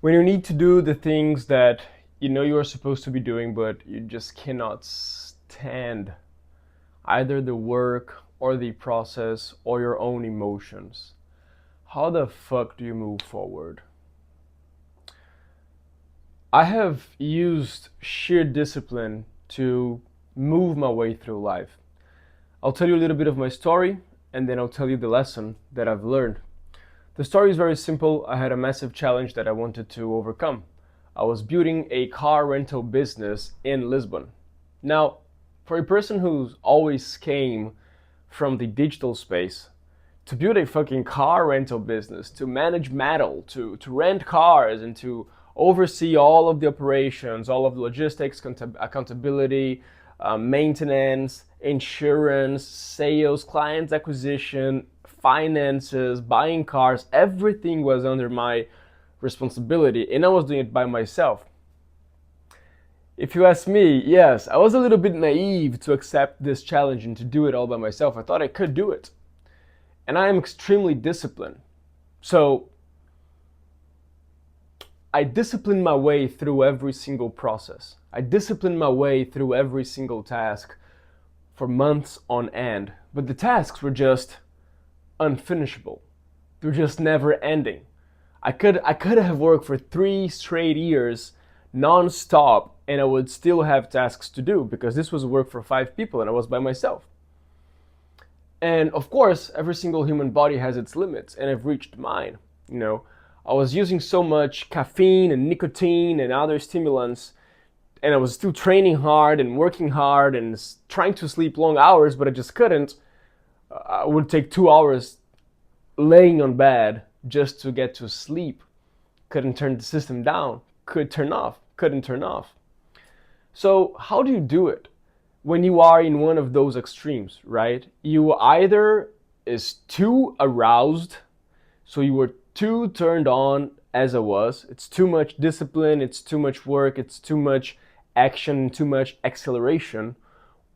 When you need to do the things that you know you are supposed to be doing, but you just cannot stand either the work or the process or your own emotions. How the fuck do you move forward? I have used sheer discipline to move my way through life. I'll tell you a little bit of my story and then I'll tell you the lesson that I've learned. The story is very simple. I had a massive challenge that I wanted to overcome. I was building a car rental business in Lisbon. Now, for a person who's always came from the digital space, to build a fucking car rental business, to manage metal, to rent cars, and to oversee all of the operations, all of the logistics, accountability, maintenance, insurance, sales, clients acquisition, finances, buying cars, everything was under my responsibility, and I was doing it by myself. If you ask me, yes, I was a little bit naive to accept this challenge and to do it all by myself. I thought I could do it. And I am extremely disciplined. So I discipline my way through every single process. I discipline my way through every single task for months on end. But the tasks were just unfinishable. They were just never ending. I could have worked for 3 straight years non-stop and I would still have tasks to do because this was work for 5 people and I was by myself. And of course, every single human body has its limits, and I've reached mine. You know, I was using so much caffeine and nicotine and other stimulants, and I was still training hard and working hard and trying to sleep long hours, but I just couldn't. I would take 2 hours laying on bed just to get to sleep. Couldn't turn the system down, could turn off, couldn't turn off. So how do you do it? When you are in one of those extremes, right? You either is too aroused, so you were too turned on as I was. It's too much discipline, it's too much work, it's too much action, too much acceleration.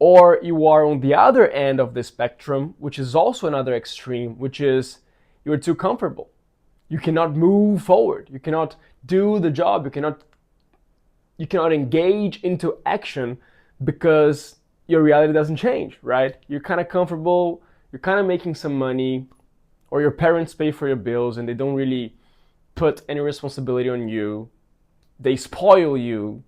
Or you are on the other end of the spectrum, which is also another extreme, which is you're too comfortable. You cannot move forward. You cannot do the job. You cannot engage into action because your reality doesn't change, right? You're kind of comfortable, you're kind of making some money, or your parents pay for your bills and they don't really put any responsibility on you. They spoil you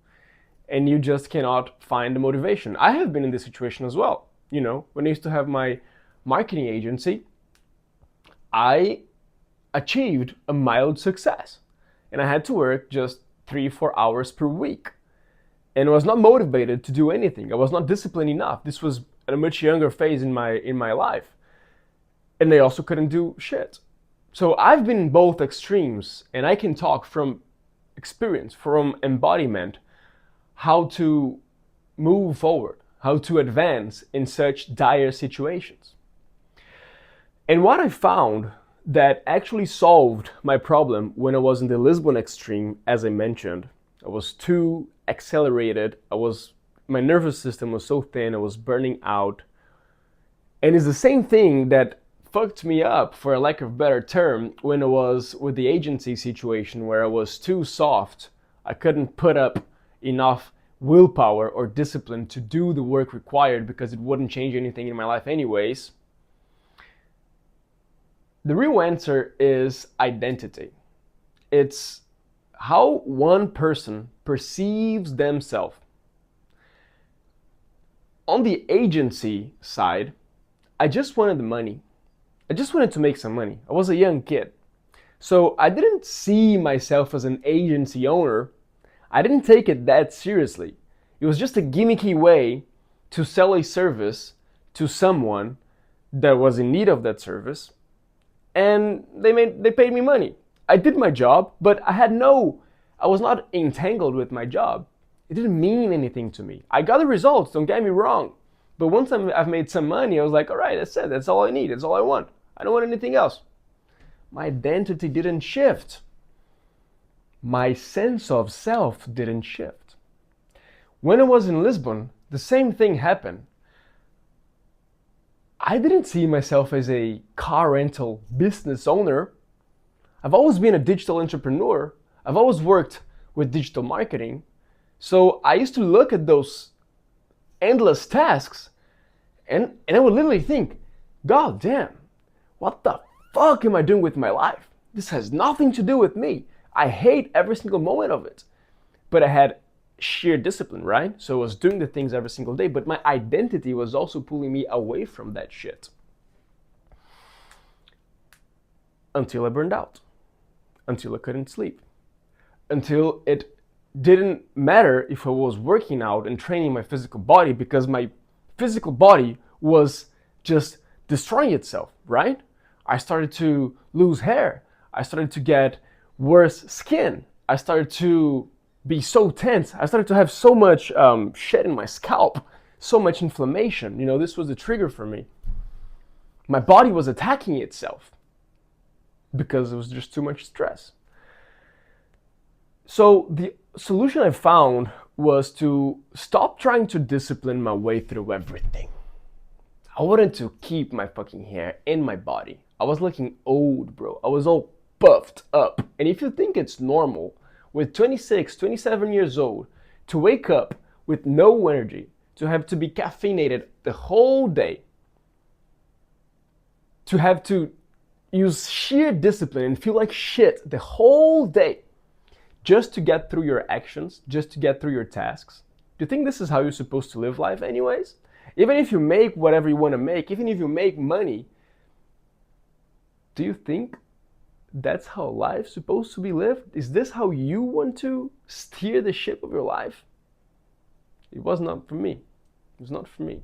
and you just cannot find the motivation. I have been in this situation as well. You know, when I used to have my marketing agency, I achieved a mild success and I had to work just 3-4 hours per week. And I was not motivated to do anything. I was not disciplined enough. This was at a much younger phase in my life. And they also couldn't do shit. So I've been in both extremes and I can talk from experience, from embodiment, how to move forward, how to advance in such dire situations. And what I found that actually solved my problem when I was in the Lisbon extreme, as I mentioned, I was too accelerated. My nervous system was so thin. I was burning out. And it's the same thing that fucked me up, for a lack of a better term, when I was with the agency situation where I was too soft. I couldn't put up enough willpower or discipline to do the work required because it wouldn't change anything in my life anyways. The real answer is identity. It's how one person perceives themselves. On the agency side, I just wanted the money. I just wanted to make some money. I was a young kid. So I didn't see myself as an agency owner. I didn't take it that seriously. It was just a gimmicky way to sell a service to someone that was in need of that service, and they paid me money. I did my job, but I was not entangled with my job. It didn't mean anything to me. I got the results, don't get me wrong. But once I've made some money, I was like, all right, that's it. That's all I need. That's all I want. I don't want anything else. My identity didn't shift. My sense of self didn't shift. When I was in Lisbon, the same thing happened. I didn't see myself as a car rental business owner. I've always been a digital entrepreneur. I've always worked with digital marketing. So I used to look at those endless tasks and I would literally think, God damn, what the fuck am I doing with my life? This has nothing to do with me. I hate every single moment of it. But I had sheer discipline, right? So I was doing the things every single day, but my identity was also pulling me away from that shit. Until I burned out. Until I couldn't sleep. Until it didn't matter if I was working out and training my physical body, because my physical body was just destroying itself, right? I started to lose hair. I started to get worse skin. I started to be so tense. I started to have so much shit in my scalp, so much inflammation. You know, this was the trigger for me. My body was attacking itself because it was just too much stress. So the solution I found was to stop trying to discipline my way through everything. I wanted to keep my fucking hair in my body. I was looking old, bro. I was all puffed up. And if you think it's normal with 26, 27 years old to wake up with no energy, to have to be caffeinated the whole day, to have to use sheer discipline and feel like shit the whole day just to get through your actions, just to get through your tasks, do you think this is how you're supposed to live life anyways? Even if you make whatever you want to make, even if you make money, do you think that's how life's supposed to be lived? Is this how you want to steer the ship of your life? It was not for me. It was not for me.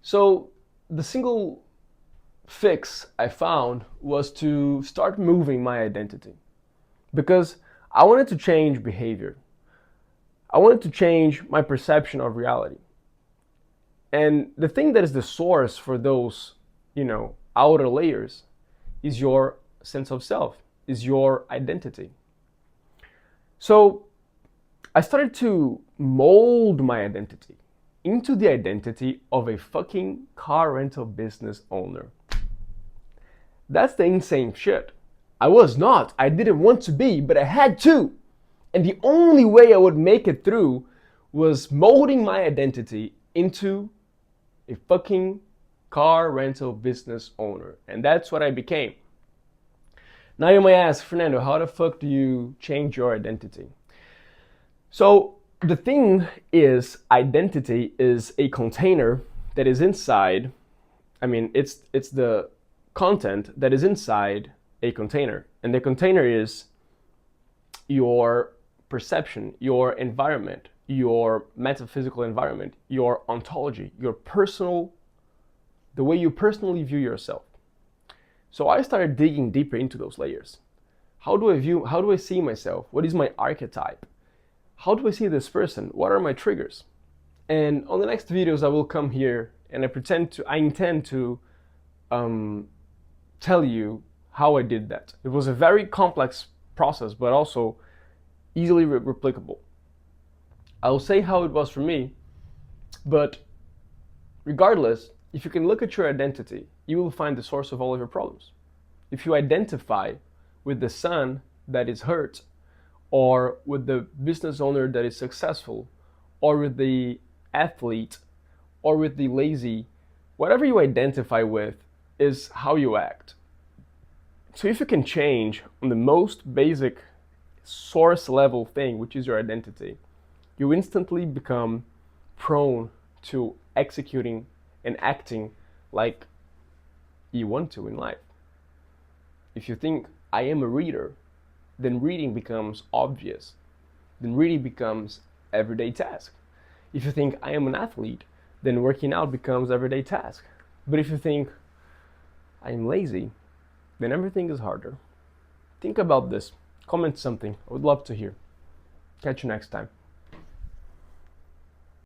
So the single fix I found was to start moving my identity, because I wanted to change behavior. I wanted to change my perception of reality. And the thing that is the source for those, outer layers is your sense of self, is your identity. So I started to mold my identity into the identity of a fucking car rental business owner. That's the insane shit. I was not. I didn't want to be, but I had to. And the only way I would make it through was molding my identity into a fucking car rental business owner. And that's what I became. Now you may ask, Fernando, how the fuck do you change your identity? So the thing is, identity is a container that is inside, it's the content that is inside a container. And the container is your perception, your environment, your metaphysical environment, your ontology, the way you personally view yourself. So I started digging deeper into those layers. How do I see myself? What is my archetype? How do I see this person? What are my triggers? And on the next videos, I will come here and I intend to tell you how I did that. It was a very complex process, but also easily replicable. I'll say how it was for me, but regardless, if you can look at your identity, you will find the source of all of your problems. If you identify with the son that is hurt, or with the business owner that is successful, or with the athlete, or with the lazy, whatever you identify with is how you act. So if you can change on the most basic source level thing, which is your identity, you instantly become prone to executing and acting like you want to in life. If you think, I am a reader, then reading becomes obvious. Then reading becomes everyday task. If you think, I am an athlete, then working out becomes everyday task. But if you think, I am lazy, then everything is harder. Think about this. Comment something. I would love to hear. Catch you next time.